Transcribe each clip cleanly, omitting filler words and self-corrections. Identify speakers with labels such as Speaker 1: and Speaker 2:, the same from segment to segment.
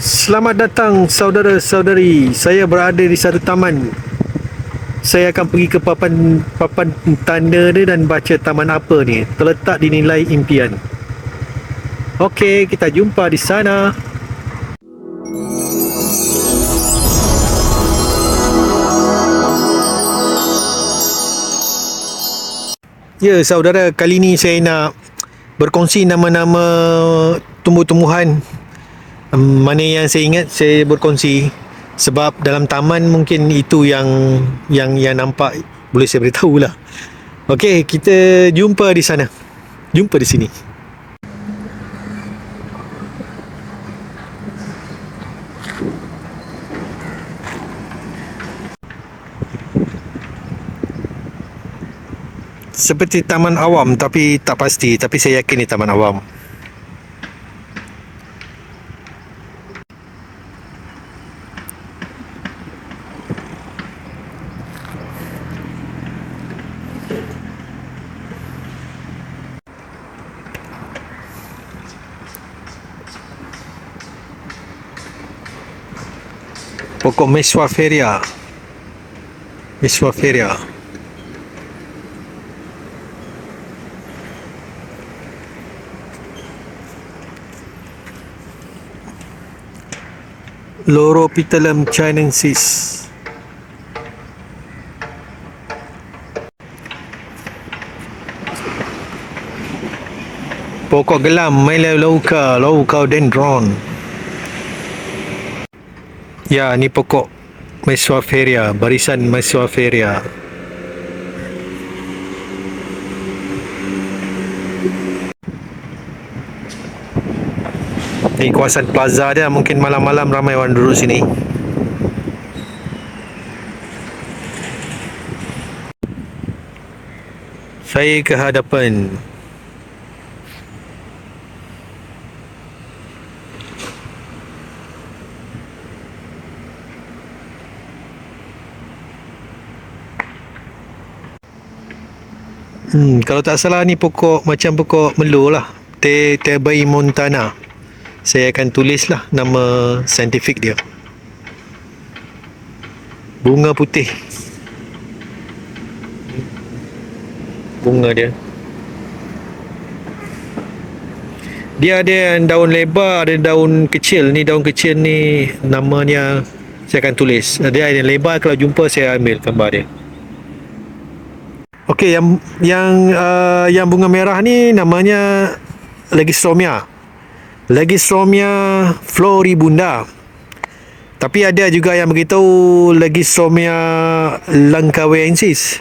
Speaker 1: Selamat datang saudara-saudari. Saya berada di satu taman. Saya akan pergi ke papan papan tanda dia dan baca taman apa ni. Terletak di Nilai Impian. Okey, kita jumpa di sana. Ya, saudara, kali ni saya nak berkongsi nama-nama tumbuh-tumbuhan. Mana yang saya ingat saya berkongsi, sebab dalam taman mungkin itu yang nampak boleh saya beritahu lah. Okey, kita jumpa di sana. Jumpa di sini. Seperti taman awam, tapi tak pasti, tapi saya yakin ni taman awam. Pokok Meswaferia. Meswaferia. Loropetalum chinensis. Pokok gelam Melaleucadendron. Ya, ni pokok Meswaferia, barisan Meswaferia. Ni kawasan plaza dia, mungkin malam-malam ramai orang duduk sini. Saya ke hadapan. Kalau tak salah ni pokok macam pokok melo lah, Tebai montana. Saya akan tulis lah nama saintifik dia. Bunga putih. Bunga dia. Dia ada yang daun lebar, ada daun kecil. Ni daun kecil ni namanya saya akan tulis. Dia ada yang lebar, kalau jumpa saya ambil gambar dia. Okey, yang bunga merah ni namanya Legistromia floribunda. Tapi ada juga yang beritahu Legistromia langkawensis.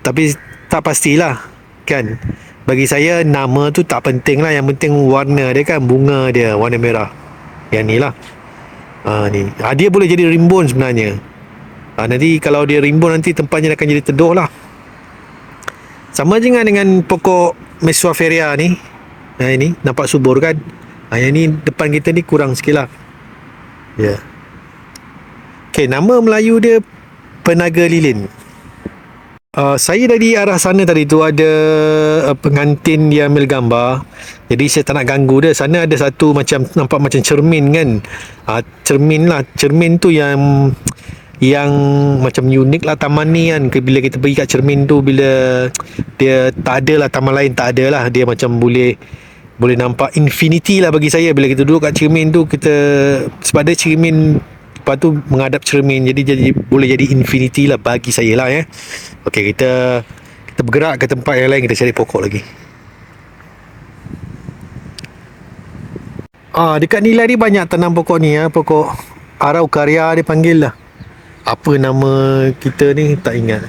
Speaker 1: Tapi tak pastilah, kan. Bagi saya nama tu tak penting lah, yang penting warna dia kan, bunga dia warna merah. Yang ni lah. Ni. Dia boleh jadi rimbun sebenarnya. Nanti kalau dia rimbun, nanti tempatnya akan jadi teduh lah. Sama juga dengan pokok Meswaferia ni. Ini nampak subur kan. Yang ni depan kita ni kurang sikit lah. Ya. Okay, nama Melayu dia Penaga Lilin. Saya dari arah sana tadi tu ada pengantin yang ambil gambar. Jadi saya tak nak ganggu dia. Sana ada satu macam, nampak macam cermin kan. Cermin lah. Cermin tu yang macam unik lah taman ni kan. Bila kita pergi kat cermin tu, bila dia tak ada lah, taman lain tak ada lah, dia macam boleh nampak infinity lah bagi saya. Bila kita duduk kat cermin tu, kita, sebab dia cermin, lepas tu menghadap cermin, jadi boleh jadi infinity lah bagi saya lah ya. Okey, kita bergerak ke tempat yang lain, kita cari pokok lagi. Dekat Nilai ni banyak tanam pokok ni ya, pokok Araucaria dia panggil lah. Apa nama kita ni tak ingat.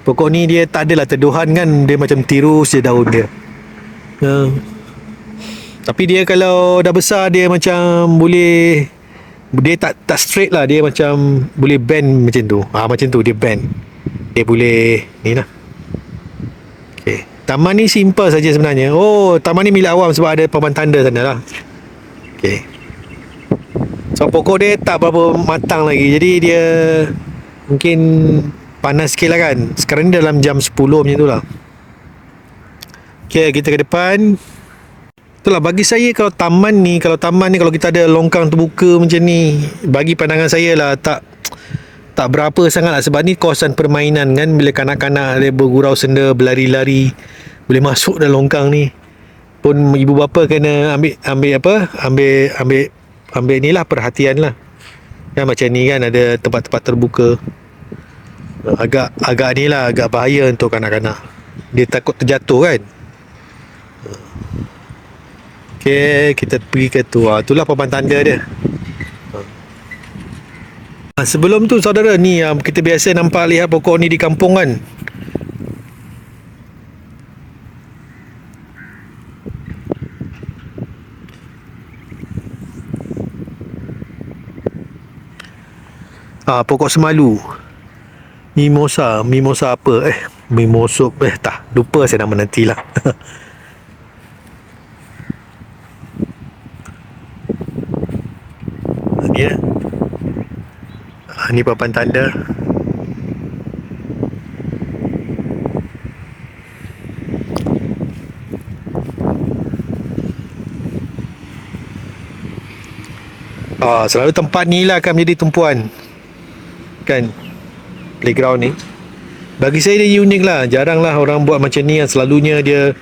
Speaker 1: Pokok ni dia tak adalah teduhan kan, dia macam tirus je daun dia. Tapi dia kalau dah besar, dia macam boleh, dia tak straight lah, dia macam boleh bend macam tu. Macam tu dia bend. Dia boleh ni lah. Okay. Taman ni simple saja sebenarnya. Taman ni milik awam sebab ada papan tanda sana lah. Okay. So pokok dia tak berapa matang lagi, jadi dia mungkin panas sikit lah kan. Sekarang ni dalam jam 10 macam tu lah. Okay, kita ke depan. Itulah bagi saya, kalau taman ni kalau kita ada longkang terbuka macam ni, bagi pandangan saya lah, tak berapa sangat lah, sebab ni kawasan permainan kan. Bila kanak-kanak dia bergurau senda, berlari-lari, boleh masuk dalam longkang ni pun, ibu bapa kena ambil ni lah, perhatian lah kan. Macam ni kan, ada tempat-tempat terbuka, agak ni lah, agak bahaya untuk kanak-kanak, dia takut terjatuh kan. Okay, kita pergi ke tu. Itulah papan tanda dia. Sebelum tu saudara, ni kita biasa nampak lihat pokok ni di kampung kan. Pokok semalu. Mimosa apa? Mimoso. Tak. Lupa saya nama nantilah. Ni ya. Ni papan tanda. Selalu tempat ni lah akan menjadi tumpuan kan, playground ni. Bagi saya dia unik lah. Jarang lah orang buat macam ni. Yang selalunya dia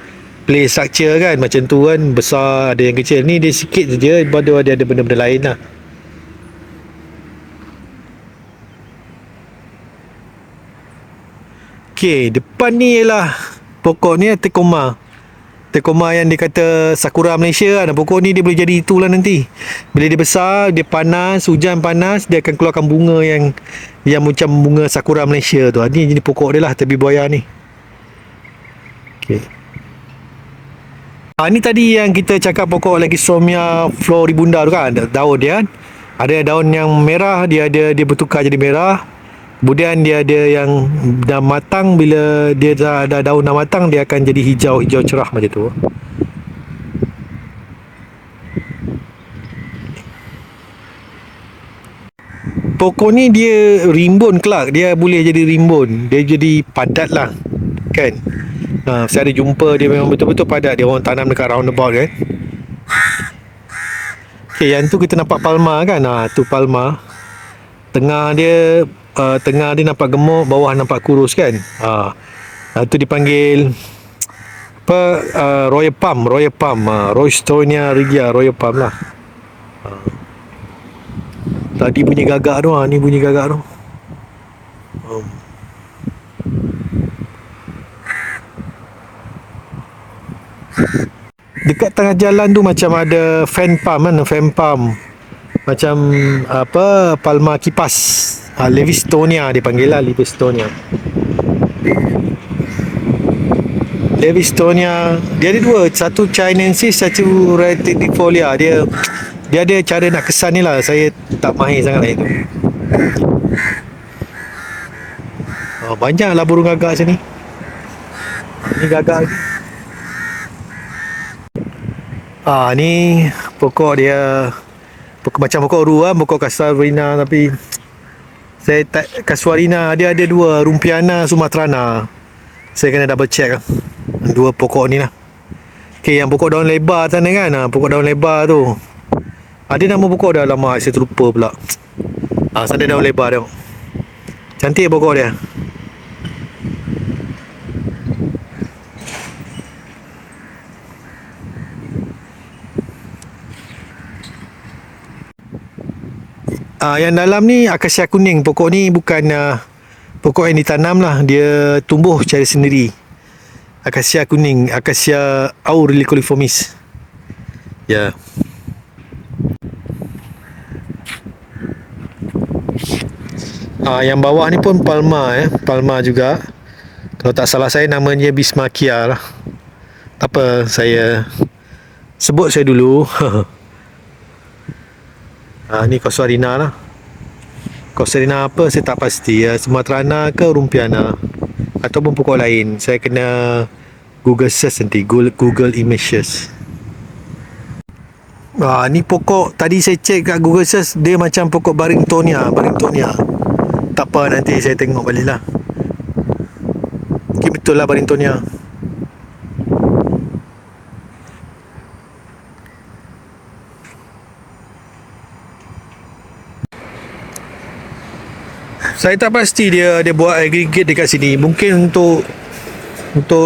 Speaker 1: play structure kan, macam tu kan, besar, ada yang kecil. Ni dia sikit je, lepas dia ada benda-benda lain lah. Okay, depan ni ialah pokok ni Tekoma. Tekoma yang dia kata Sakura Malaysia kan. Pokok ni dia boleh jadi itulah nanti. Bila dia besar, dia panas, hujan panas, dia akan keluarkan bunga yang macam bunga Sakura Malaysia tu. Ni jadi pokok dia lah, tepi buaya ni. Okay. Ni tadi yang kita cakap pokok Legistромia floribunda tu kan, daun dia kan. Ada daun yang merah, dia bertukar jadi merah. Kemudian dia ada yang dah matang, bila dia dah daun dah matang, dia akan jadi hijau cerah macam tu. Pokok ni dia rimbun kelak, dia boleh jadi rimbun, dia jadi padat lah kan. Saya ada jumpa dia memang betul-betul padat. Dia orang tanam dekat roundabout kan. Okay, yang tu kita nampak palma kan. Tu palma. Tengah dia nampak gemuk, bawah nampak kurus kan. Tu dipanggil apa, Royal Palm, Roystonea regia, Royal Palm lah. Tadi bunyi gagak tu, ni bunyi gagak tu. Dekat tengah jalan tu macam ada fan palm kan, fan palm. Macam apa, palma kipas. Lewistonia dipanggil lah, Lewistonia. Dia ada dua, satu chinensis, satu retifolia. Dia ada cara nak kesan ni lah, saya tak mahir sangat lah itu. Banyak lah burung gagak sini. Ni gagak lagi. Ni pokok dia, macam pokok ru lah, pokok casuarina, tapi saya tak, casuarina dia ada dua, rumpiana sumatrana. Saya kena double check lah dua pokok ni lah. Okay, yang pokok daun lebar sana kan, pokok daun lebar tu, ada nama pokok dah lama saya terlupa pula. Sana daun lebar tengok, cantik pokok dia. Yang dalam ni akasia kuning. Pokok ni bukan pokok yang ditanam lah, dia tumbuh secara sendiri. Akasia kuning, Acacia auriculaformis. Ya. Yang bawah ni pun palma palma juga. Kalau tak salah saya namanya Bismarckia lah. Tak apa, saya sebut saya dulu. Ni casuarina lah. Casuarina apa saya tak pasti, sumatrana ke rumpiana ataupun pokok lain. Saya kena Google search nanti, Google images. Ni pokok tadi saya cek kat Google search, dia macam pokok Barringtonia. Tak apa, nanti saya tengok balik lah. Okay, betul lah Barringtonia. Saya tak pasti dia buat aggregate dekat sini. Mungkin untuk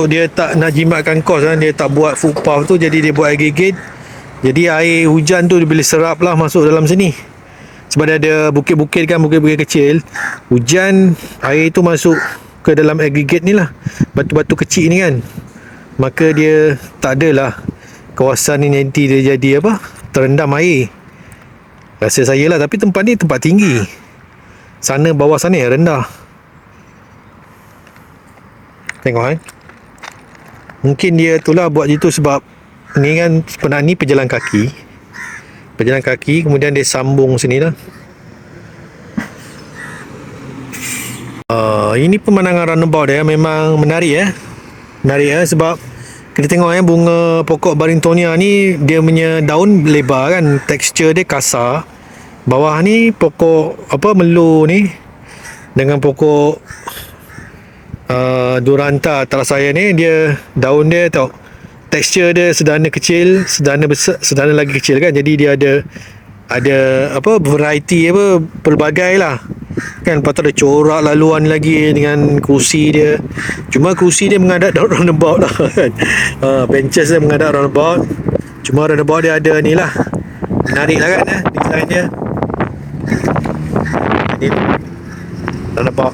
Speaker 1: dia tak nak jimatkan kos kan, dia tak buat footpath tu, jadi dia buat aggregate. Jadi air hujan tu dia boleh serap lah masuk dalam sini. Sebab dia ada bukit-bukit kan, bukit-bukit kecil. Hujan, air tu masuk ke dalam aggregate ni lah, batu-batu kecil ni kan. Maka dia tak adalah kawasan ni nanti dia jadi apa, terendam air. Rasa saya lah. Tapi tempat ni tempat tinggi. Sana bawah sana yang rendah. Tengok kan. Mungkin dia tu lah buat gitu sebab ni kan sebenarnya ni pejalan kaki. Pejalan kaki, kemudian dia sambung sini lah. Ini pemandangan roundabout dia memang menarik Menarik sebab kita tengok bunga pokok Barringtonia ni, dia punya daun lebar kan, tekstur dia kasar. Bawah ni pokok apa, melu ni dengan pokok Duranta Trasaya ni, dia daun dia tau, tekstur dia sederhana kecil, sederhana besar, sederhana lagi kecil kan. Jadi dia ada apa, variety apa, pelbagai lah kan. Lepas tu ada corak laluan lagi dengan kerusi dia. Cuma kerusi dia menghadap roundabout lah kan. Benches dia menghadap roundabout. Cuma roundabout dia ada ni lah, menarik lah kan design dia. Ni roundabout.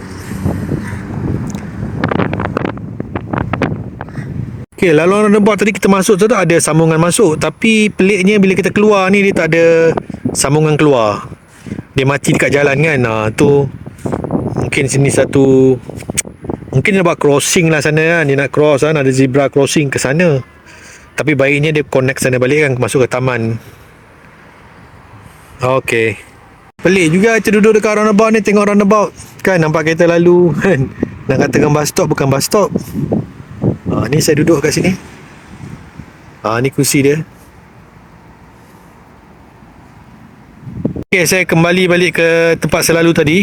Speaker 1: Okay, laluan roundabout tadi kita masuk tu ada sambungan masuk. Tapi peliknya bila kita keluar ni, dia tak ada sambungan keluar. Dia mati dekat jalan kan. Tu mungkin sini satu, mungkin dia buat crossing lah sana kan. Dia nak cross kan, ada zebra crossing ke sana. Tapi baiknya dia connect sana balik kan, masuk ke taman. Okay, pelik juga kita duduk dekat roundabout ni, tengok roundabout kan, nampak kereta lalu kan. Nak katakan bus stop, bukan bus stop. Ni saya duduk kat sini. Ni kursi dia. Okay, saya kembali balik ke tempat selalu tadi.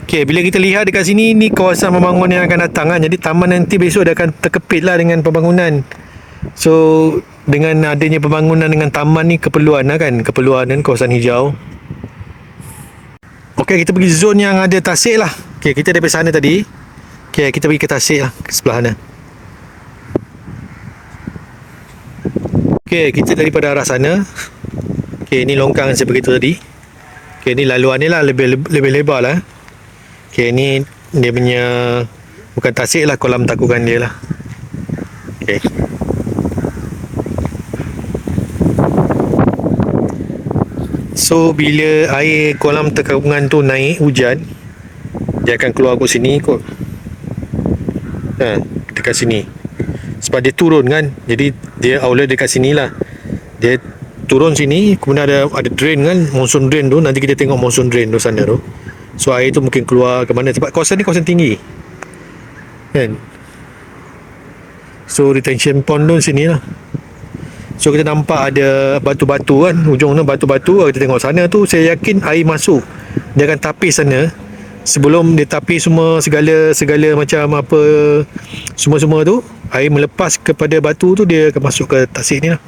Speaker 1: Okay, bila kita lihat dekat sini, ni kawasan pembangunan yang akan datang kan. Jadi taman nanti besok dia akan terkepit lah dengan pembangunan. So dengan adanya pembangunan dengan taman ni, keperluan lah kan, keperluan kan kawasan hijau. Okay, kita pergi zon yang ada tasik lah. Okay, kita daripada sana tadi. Okay, kita pergi ke tasik lah, ke sebelah sana. Okay, kita daripada arah sana. Okay, ni longkang saya beritahu tadi. Okay, ni laluan ni lah lebih lebar lah. Okay, ni dia punya, bukan tasik lah, kolam takukan dia lah. Okay. So bila air kolam takukan tu naik hujan, dia akan keluar kot sini kot. Dekat sini. Sebab dia turun kan, jadi dia outlet dekat sini lah. Dia turun sini, kemudian ada drain kan, monsoon drain tu. Nanti kita tengok monsoon drain tu sana tu. So air tu mungkin keluar ke mana, sebab kawasan ni kawasan tinggi kan. So retention pond tu sini lah. So kita nampak ada batu-batu kan, ujung tu batu-batu. Kita tengok sana tu, saya yakin air masuk, dia akan tapis sana. Sebelum dia tapis semua, segala macam apa, semua tu, air melepas kepada batu tu, dia akan masuk ke tasik ni lah.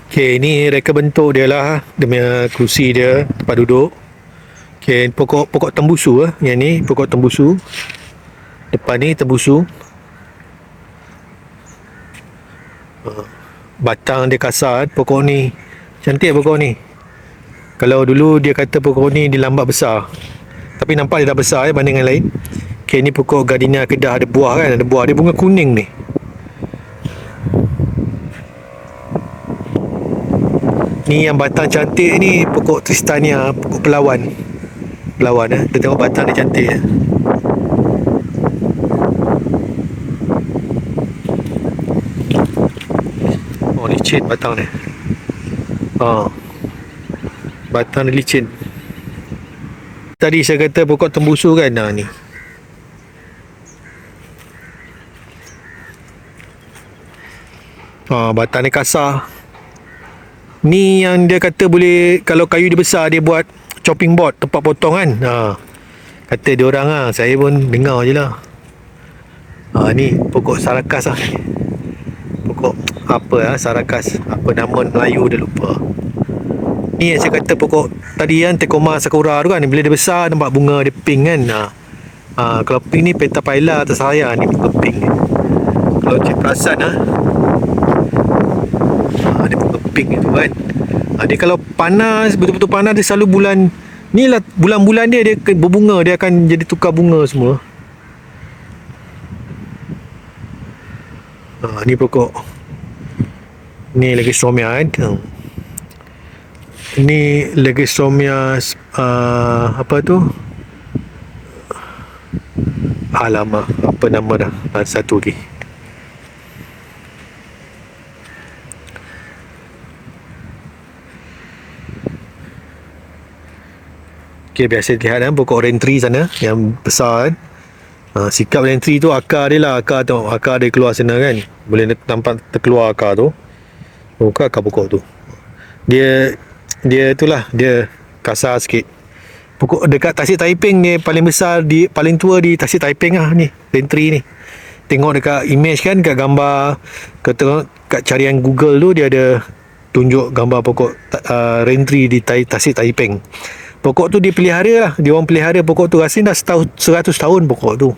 Speaker 1: Okay, ni reka bentuk dia lah. Dia punya kerusi dia, tempat duduk. Okay, pokok tembusu lah. Yang ni pokok tembusu. Depan ni tembusu. Batang dia kasar. Pokok ni cantik, pokok ni. Kalau dulu dia kata pokok ni dia lambat besar, tapi nampak dia dah besar banding dengan lain. Okay, ni pokok gardenia Kedah, ada buah kan, ada buah. Dia bunga kuning ni. Ni yang batang cantik ni pokok Tristania, pokok pelawan. Kita tengok batang dia cantik . Oh, licin batang ni. Batang dia licin. Tadi saya kata pokok tembusu kan, ni. Batang ni kasar. Ni yang dia kata boleh, kalau kayu dia besar, dia buat chopping board, tempat potong kan. Kata dia orang lah, saya pun dengar je lah. Ni pokok sarakas lah. pokok apa Sarakas, apa nama Melayu dia lupa. Ni yang saya kata pokok tadi kan, Tecoma sakura tu kan, bila dia besar nampak bunga dia pink kan. Kalau pink ni Petaphylla atas saya ni bunga pink. Kalau cik perasan dia bunga pink tu kan. Dia kalau panas, betul-betul panas, dia selalu bulan ni lah, bulan-bulan dia berbunga, dia akan jadi tukar bunga semua. Ni pokok ni Legistomia kan. Ni Legistomia apa tu, alamak apa nama dah, satu lagi. Okay, biasa lihat kan pokok orange tree sana yang besar kan. Sikap orange tree tu akar dia lah, tengok akar dia keluar sana kan, boleh nampak terkeluar akar tu. Akar pokok tu dia itulah, dia kasar sikit. Pokok dekat Tasik Taiping dia paling besar, paling tua di Tasik Taiping lah ni, orange tree ni. Tengok dekat image kan, kat gambar, kat carian Google tu dia ada tunjuk gambar pokok orange tree di Tasik Taiping. Pokok tu dipelihara lah, dia orang pelihara pokok tu, rasanya dah 100 tahun pokok tu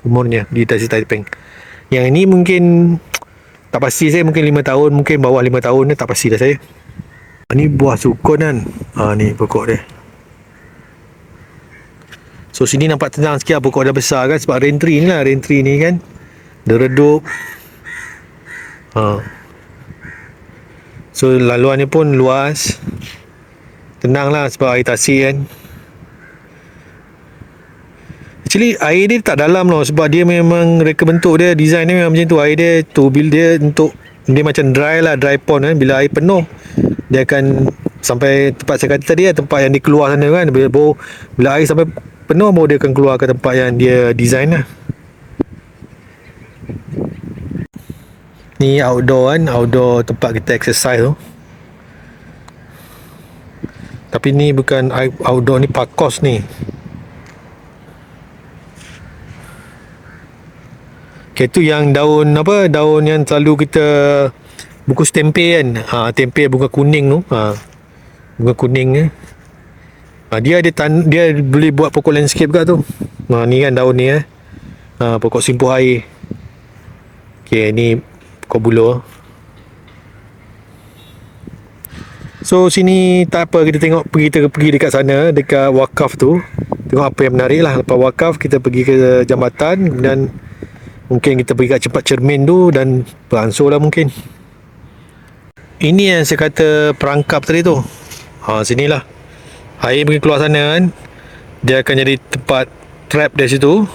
Speaker 1: umurnya di Tasik Taiping. Yang ini mungkin tak pasti saya, mungkin 5 tahun, mungkin bawah 5 tahun, tak pasti dah saya. Ni buah sukun kan. Ni pokok dia. So sini nampak tenang sikit lah, pokok dah besar kan, sebab rain tree ni lah, rain tree ni kan dia redup. So laluan ni pun luas, tenang lah sebab air tasik kan. Actually air dia tak dalam tau, sebab dia memang reka bentuk dia, design dia memang macam tu. Air dia tu, bila dia untuk, dia macam dry lah, dry pond kan. Bila air penuh dia akan sampai tempat saya kata tadi lah, tempat yang dia keluar sana kan. Bila air sampai penuh baru dia akan keluar ke tempat yang dia design lah. Ni outdoor kan, outdoor tempat kita exercise tu. Tapi ni bukan outdoor, ni parkos ni. Okay, tu yang daun apa, daun yang selalu kita bungkus tempe kan. Tempe bunga kuning tu. Bunga kuning ni. Dia ada dia boleh buat pokok landscape kat tu. Ni kan daun ni pokok simpuh air. Okay, ni pokok buluh. So sini tak apa, kita tengok, pergi dekat sana, dekat wakaf tu, tengok apa yang menarik lah. Lepas wakaf kita pergi ke jambatan, dan mungkin kita pergi kat Cepat Cermin tu dan beransur lah mungkin. Ini yang saya kata perangkap tadi tu. Sinilah air pergi keluar sana kan, dia akan jadi tempat trap dari situ.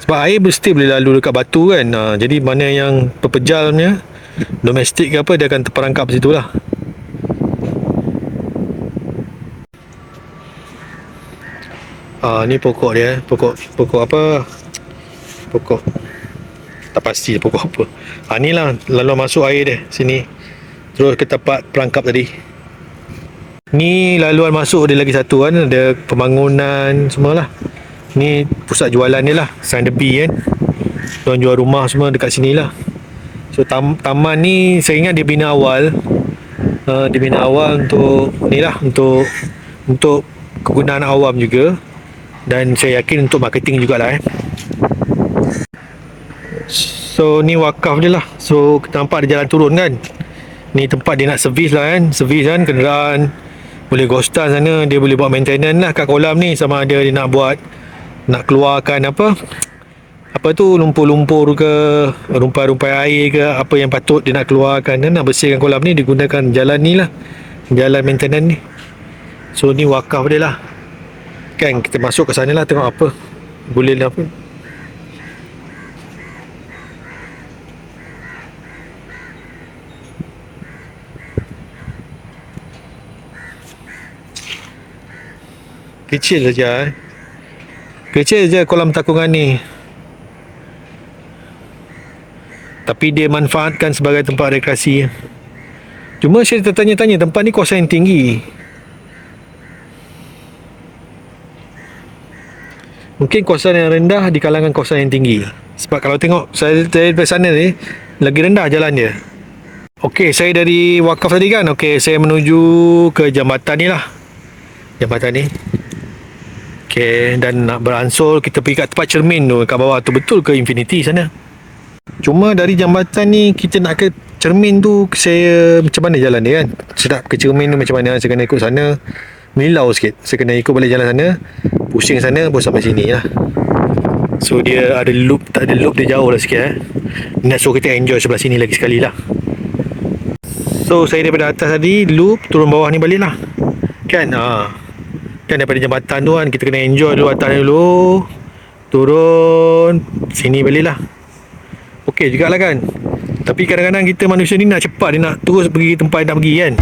Speaker 1: Sebab air mesti boleh lalu dekat batu kan. Jadi mana yang pepejal punya, domestik ke apa, dia akan terperangkap situ lah. Ni pokok dia, pokok apa, pokok tak pasti pokok apa. Ni lah lalu masuk air dia sini, terus ke tempat perangkap tadi. Ni laluan masuk dia lagi satu kan, ada pembangunan semualah. Ni pusat jualan dia lah, Sanderby kan, diorang jual rumah semua dekat sini lah. So taman ni saya ingat dia bina awal, untuk ni lah, untuk kegunaan awam juga, dan saya yakin untuk marketing jugalah. So ni wakaf dia lah. So kita nampak ada jalan turun kan, ni tempat dia nak servis lah kan, kenderaan boleh ghostan sana, dia boleh buat maintenance lah kat kolam ni. Sama ada dia nak keluarkan apa tu, lumpur-lumpur ke, rumpai-rumpai air ke, apa yang patut dia nak keluarkan, dan nak bersihkan kolam ni, digunakan jalan ni lah, jalan maintenance ni. So ni wakaf dia lah kan, kita masuk ke sana lah, tengok apa boleh lah apa. Kecil saja kolam takungan ni, tapi dia manfaatkan sebagai tempat rekreasi. Cuma saya tertanya-tanya, tempat ni kawasan yang tinggi, mungkin kawasan yang rendah di kalangan kawasan yang tinggi. Sebab kalau tengok saya dari sana ni, Lagi rendah jalan dia. Okey, saya dari wakaf tadi kan. Okey, saya menuju ke jambatan ni lah. Jambatan ni. Okey, dan nak beransur kita pergi kat tempat cermin tu kat bawah tu, betul ke Infinity sana. Cuma dari jambatan ni kita nak ke cermin tu, saya macam mana jalan dia kan. Saya nak ke cermin tu macam mana, saya kena ikut sana. Milau sikit. Saya kena ikut balik jalan sana. Pusing sana pun sampai sini lah. So dia ada loop, tak ada loop dia jauh lah sikit Nak suruh kita enjoy sebelah sini lagi sekali lah. So saya daripada atas tadi loop turun bawah ni balik lah. Kan kan daripada jambatan tu kan kita kena enjoy dulu atas dulu. Turun sini balik lah. Okey jugalah kan. Tapi kadang-kadang kita manusia ni nak cepat, dia nak terus pergi tempat nak pergi kan.